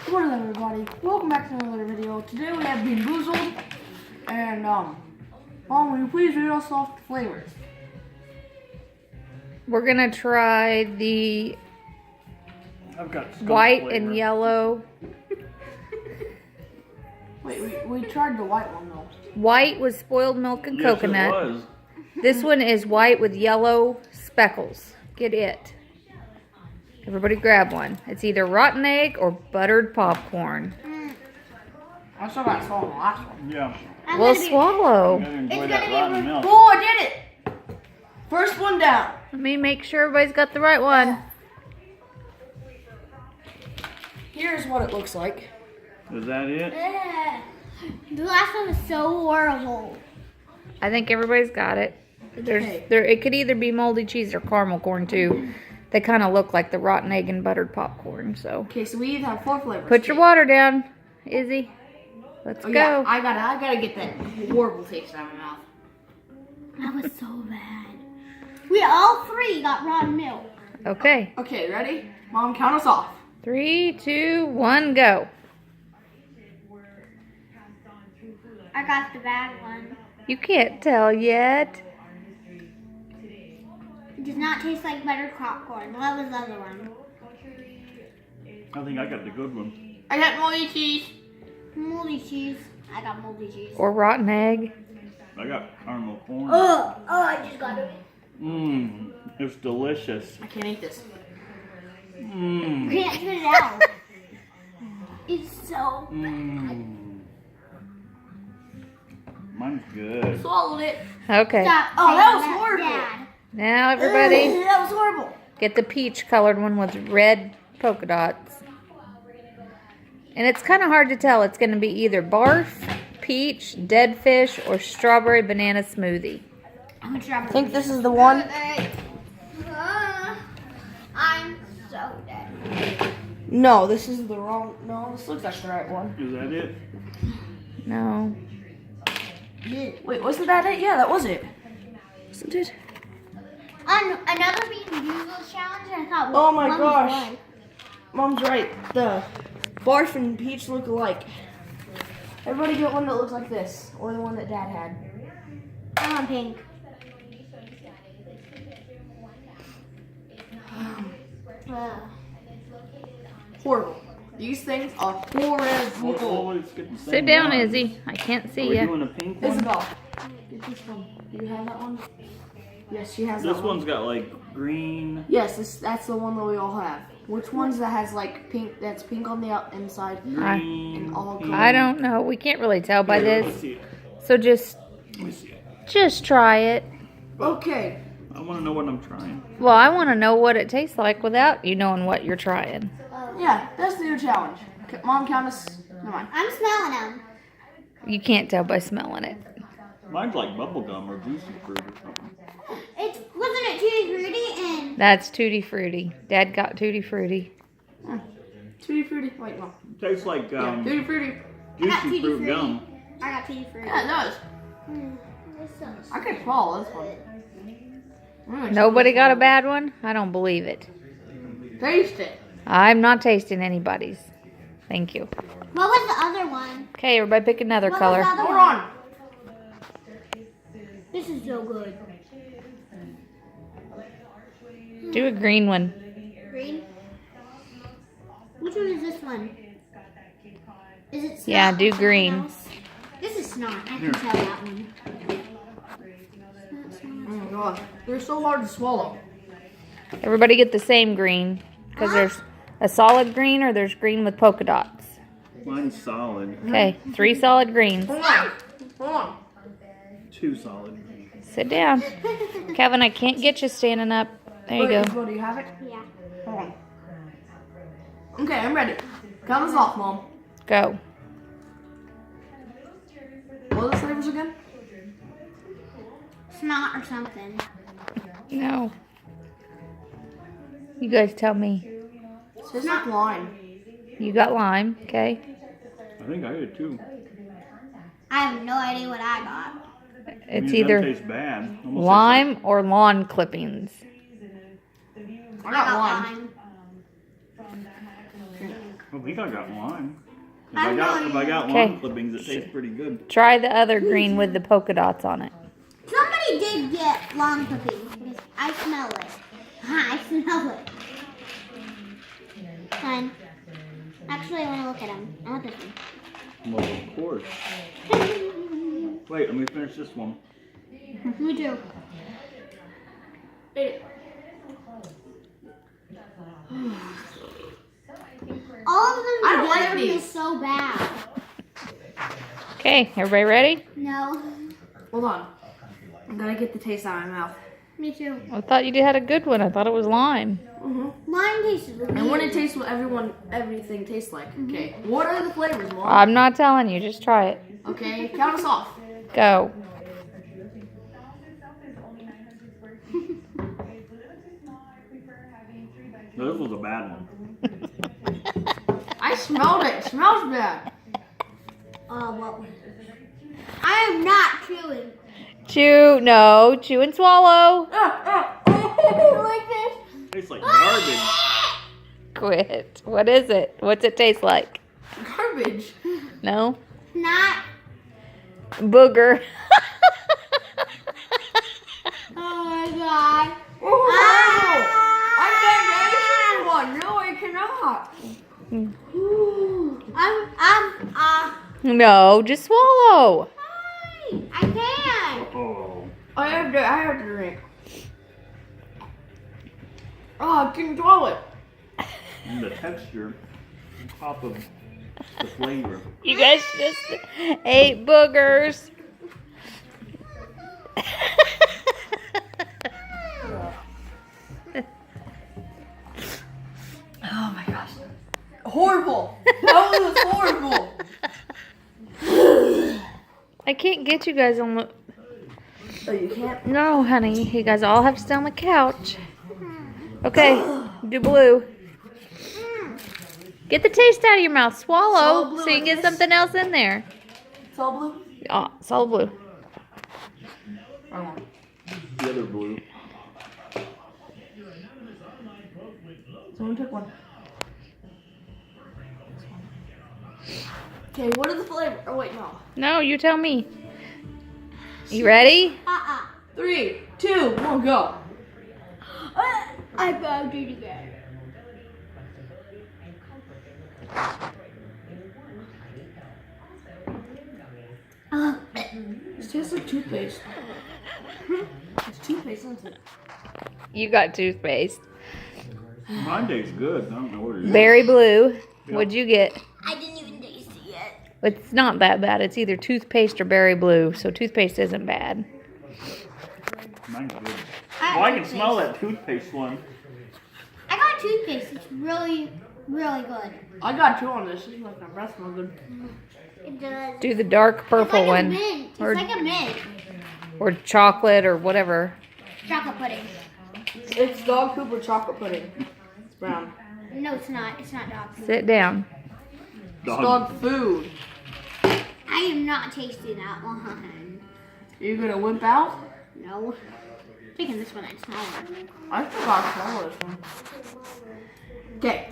What is up, everybody? Welcome back to another video. Today we have been boozled, and Mom, will you please read us off the flavors? We're gonna try the I've got white flavor. and yellow. Wait, we tried the white one though. White with spoiled milk and Yes, coconut. it was. This one is white with yellow speckles. Get it. Everybody grab one. It's either rotten egg or buttered popcorn. I still got to swallow the last one. Yeah. We'll swallow. I'm gonna enjoy that rotten milk. Oh, I did it! First one down. Let me make sure everybody's got the right one. Here's what it looks like. Is that it? The last one was so horrible. I think everybody's got it. Okay. It could either be moldy cheese or caramel corn too. They kind of look like the rotten egg and buttered popcorn. So Okay, so we have 4 flavors. put your water down, Izzy. Let's Oh, go. yeah, I gotta get that horrible taste out of my mouth. That was so bad. We all 3 got rotten milk. Okay. Okay, ready? Mom, count us off. 3, 2, 1, go. I got the bad one. You can't tell yet. It does not taste like buttered popcorn. What was the other one? I think I got the good one. I got moldy cheese. Moldy cheese. I got moldy cheese. Or rotten egg. I got caramel corn. I just got it. Mmm, it's delicious. I can't eat this. Mmm. Can't spit it out. It's so bad. Mmm. Mine's good. Swallowed it. Okay. Stop Oh, that was saying horrible. Dad. Now everybody That was horrible. get the peach colored one with red polka dots. And it's kind of hard to tell. It's going to be either barf, peach, dead fish, or strawberry banana smoothie. I'm strawberry. I think this is the one. I'm so dead. No, this is the wrong. No, this looks like the right one. Is that it? No. Wait, wasn't that it? Yeah, that was it. Wasn't it? On another Bean Boozled challenge, I thought. Oh my Mom was gosh. right. Mom's right. The barf and peach look alike. Everybody get one that looks like this, or the one that Dad had. I want pink. Horrible. These things are horrible. let's get the same Sit down, one. Izzy. I can't Are see we you. doing a pink one? Isabel, get this one. Do you have that one? Yes, she has This that one's got like green. Yes, that's the one that we all have. Which one's that has like pink? That's pink on the inside. Green. And all pink. I don't know. We can't really tell by Here, let's this. see it. So just Let me see it. try it. Okay. I want to know what I'm trying. Well, I want to know what it tastes like without you knowing what you're trying. Yeah, that's the new challenge. Mom, count us. Never mind. I'm smelling them. You can't tell by smelling it. Mine's like bubblegum or juicy fruit or something. Wasn't it Tutti Frutti and That's Tutti Frutti. Dad got Tutti Frutti. Tutti Frutti. Wait, no. Tastes like Yeah, Tutti Frutti. juicy Tutti fruit Frutti. gum. I got Tutti Frutti. Yeah, it does. I can swallow this one. Nobody got a bad one? I don't believe it. Taste it. I'm not tasting anybody's. Thank you. What was the other one? Okay, everybody pick another What color. was the other Hold one? on. This is so good. Do a green one. Green. Which one is this one? Is it snot Yeah, or do something green. else? This is snot. I can tell that one. Oh my god. They're so hard to swallow. Everybody get the same green. Because there's a solid green or there's green with polka dots. Mine's solid. Okay, 3 solid greens. Hold on. Hold on. 2 solid. Sit down. Kevin, I can't get you standing up. There you Wait, go. Isabel, do you have it? Yeah. Hold on. Okay, I'm ready. Count us off, Mom. Go. What are the flavors again? Snot or something. No. You guys tell me. It tastes like lime. You got lime, okay? I think I did too. I have no idea what I got. It's That either tastes bad. Almost lime or lawn clippings. I got lime. I think I got lime. If I'm I got Okay. lime clippings, it tastes pretty good. Try the other green with the polka dots on it. Somebody did get long clippings because I smell it. I smell it. Fine. Actually, I want to look at them. I want this one. Well, of course. Wait, let me finish this one. Me too. All of them I don't together like feel these. so bad. Okay, everybody ready? No. Hold on. I'm gonna get the taste out of my mouth. Me too. I thought you had a good one. I thought it was lime. Mine tastes weird. I want to taste what everything tastes like. Okay. What are the flavors, Mom? I'm not telling you. Just try it. Okay. Count us off. Go. This was a bad one. I smelled it. It smells bad. Well, I am not chewing. Chew. No. Chew and swallow. Like this. Tastes like garbage. Quit. What is it? What's it taste like? Garbage. No? Not. Booger. Oh my god. Oh, Ah! I can't taste this one. No, I cannot. No, just swallow. I can't. Oh. I have to drink. Oh, I can swallow it. And the texture on top of the flavor. You guys just ate boogers. Oh my gosh. Horrible. That was horrible. I can't get you guys on the... Oh, you can't? No, honey. You guys all have to stay on the couch. Okay, do blue. Get the taste out of your mouth. Swallow Swallow blue so you can like get this. something else in there. It's all blue? Oh, solid blue. Wrong one. The other blue. Someone took one. Okay, what are the flavors? Oh, wait, no. No, you tell me. You ready? 3, 2, 1, go. I found it again. This tastes like toothpaste. It's toothpaste, isn't it? You got toothpaste. Mine tastes good. I don't know what it is. Berry blue. What'd you get? I didn't even taste it yet. It's not that bad. It's either toothpaste or berry blue. So toothpaste isn't bad. Mine's good. Oh, I can smell that toothpaste one. I got toothpaste. It's really, really good. I got 2 on this. This is like my breath smells good. It does. Do the dark purple It's like one. a mint. It's Or- like a mint. Or chocolate or whatever. Chocolate pudding. It's dog poop or chocolate pudding. It's brown. No, it's not. It's not dog food. Sit down. It's dog food. I am not tasting that one. Are you gonna wimp out? No. Taking this one and smaller. I forgot to swallow this one. Okay.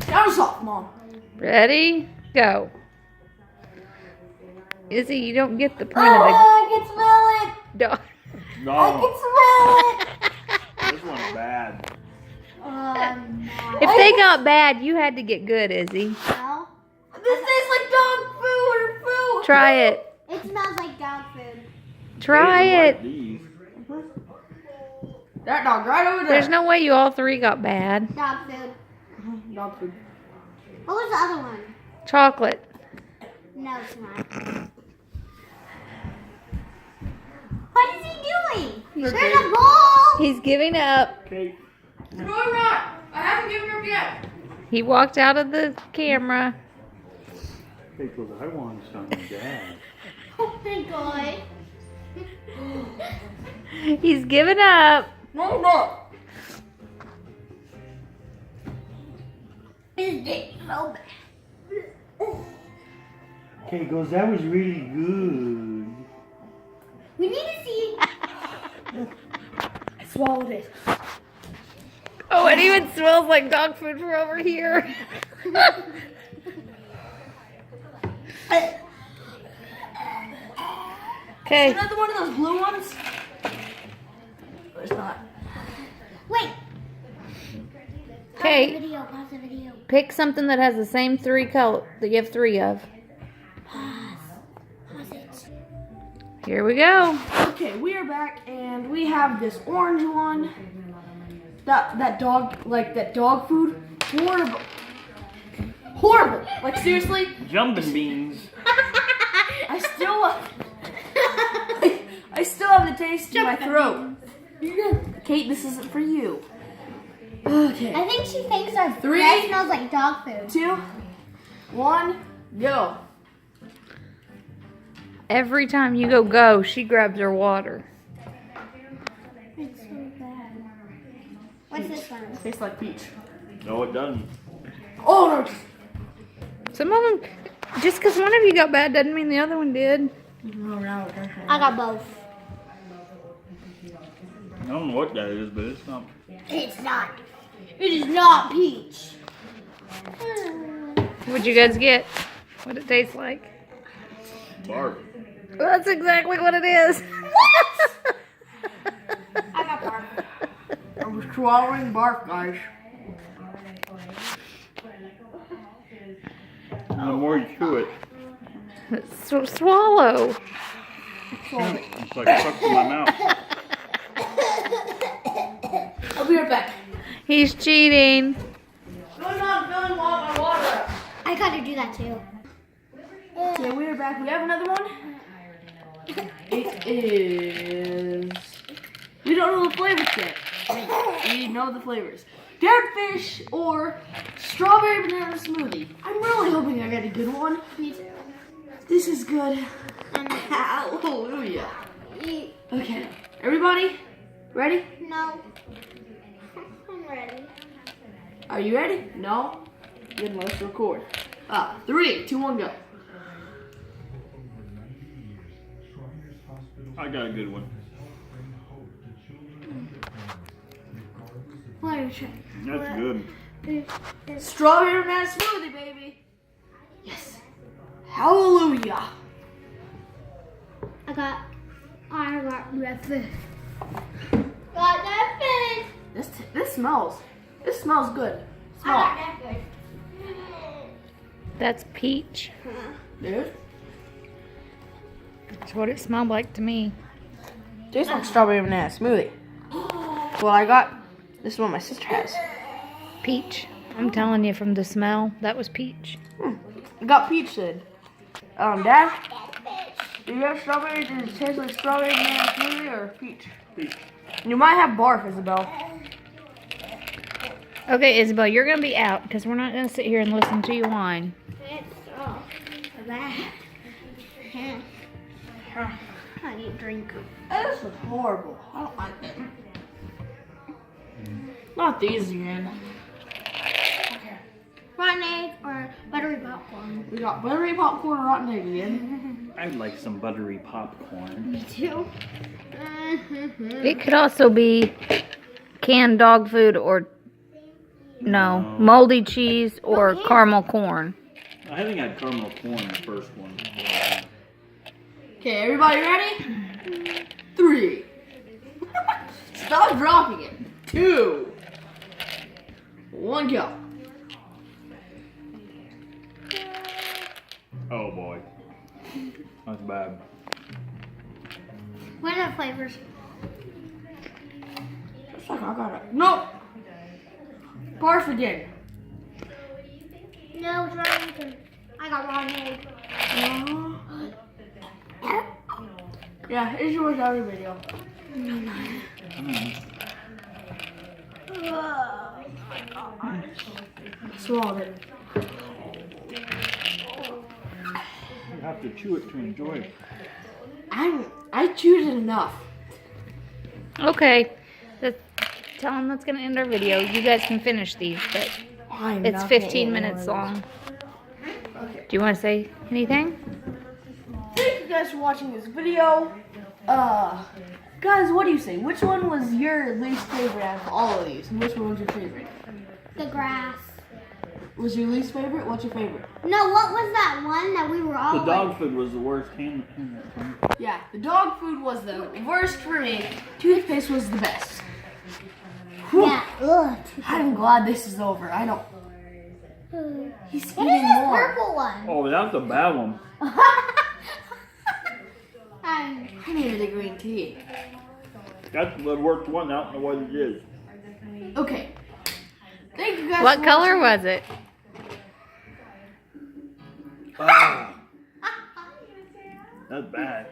Count us off, Mom. Ready? Go. Izzy, you don't get the point of I can smell it. the dog. No, this one's bad. No. If they got bad, you had to get good, Izzy. No. This tastes like dog food or food. Try it. It smells like dog food. Try Tastes like it. these. That dog right over there. There's no way you all three got bad. Dog food. Dog food. What was the other one? Chocolate. No, it's not. What is he doing? There's a ball. He's giving up. Okay. No, I'm not. I haven't given up yet. He walked out of the camera. Because I want some dad. Oh my god. He's giving up. No, no. It's getting so bad. Okay, goes, that was really good. We need to see. I swallowed it. Oh, it even smells like dog food from over here. Okay. Another one of those blue ones? No, it's not. Wait. Okay. Pause the video. Pick something that has the same three color that you have three of. Pause it. Here we go. Okay, we are back and we have this orange one. That dog food. Horrible. Horrible. Like seriously, Jumping beans. I still have the taste in my throat. Kate, this isn't for you. Okay. I think she thinks our 3, breath smells like dog food. 2, 1, go. Every time you go, she grabs her water. It's so bad. What's this one? Tastes like peach. No, it doesn't. Oh no. Some of them, just because one of you got bad doesn't mean the other one did. I got both. I don't know what that is, but it's not. It's not. It is not peach. What'd you guys get? What it tastes like? Barf. Well, that's exactly what it is. I got barf. I was swallowing barf, guys. The more you chew it, Swallow. it's like stuck in my mouth. I'll be right back. He's cheating. Going on filling my water up. I gotta do that too. Okay, we are back. We have another one. It is. We don't know the flavors yet. We know the flavors. Dead fish or strawberry banana smoothie. I'm really hoping I get a good one. Me too. This is good. Hallelujah. Okay, everybody, ready? No. I'm ready. Are you ready? No? Then let's record. 3, 2, 1, go. I got a good one. What are you trying? That's good. Strawberry banana smoothie, baby. Yes. Hallelujah. I got red fish. Got that fish. This smells good. I Smell. got that fish. That's peach. Dude. That's what it smelled like to me. Tastes like strawberry banana smoothie. Well, I got. This is what my sister has. Peach. I'm telling you from the smell, that was peach. I got peach then. Dad, do you have strawberry? Does it taste like strawberry banana smoothie or peach? Peach. You might have barf, Isabel. Okay, Isabel, you're going to be out because we're not going to sit here and listen to you whine. It's so bad. I need a drink. This is horrible. I don't like it. Not these again. Okay. Rotten egg or buttery popcorn? We got buttery popcorn and rotten egg again. I'd like some buttery popcorn. Me too. It could also be canned dog food or, no, moldy cheese or caramel corn. I haven't had caramel corn the first one. Okay, everybody ready? 3. Stop dropping it. 2. 1, go. Oh boy. That's bad. What are the flavors? Looks like I got it. Nope. Barf again. No, it's rotten egg. I got rotten egg. Yeah, it's yours every video. Swallowed it. You have to chew it to enjoy it. I chewed it enough. Okay, tell them that's going to end our video. You guys can finish these, but I'm it's not 15 gonna eat minutes one of long. Okay. Do you want to say anything? Thank you guys for watching this video. Guys, what do you say? Which one was your least favorite out of all of these? And which one was your favorite? The grass. Was your least favorite? What's your favorite? No, what was that one that we were all The dog food was the worst. Yeah, the dog food was the worst for me. Toothpaste was the best. Whew. Yeah. Ugh. I'm glad this is over. I don't. He's What eating is this more. purple one? Oh, that's a bad one. I needed a green tea. That's the worst one. I don't know what it is. Okay. Thank you guys. What for color watching. was it? Ah, that's bad.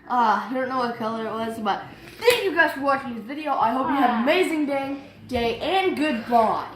I don't know what color it was, but thank you guys for watching this video. I hope you have an amazing day, and goodbye.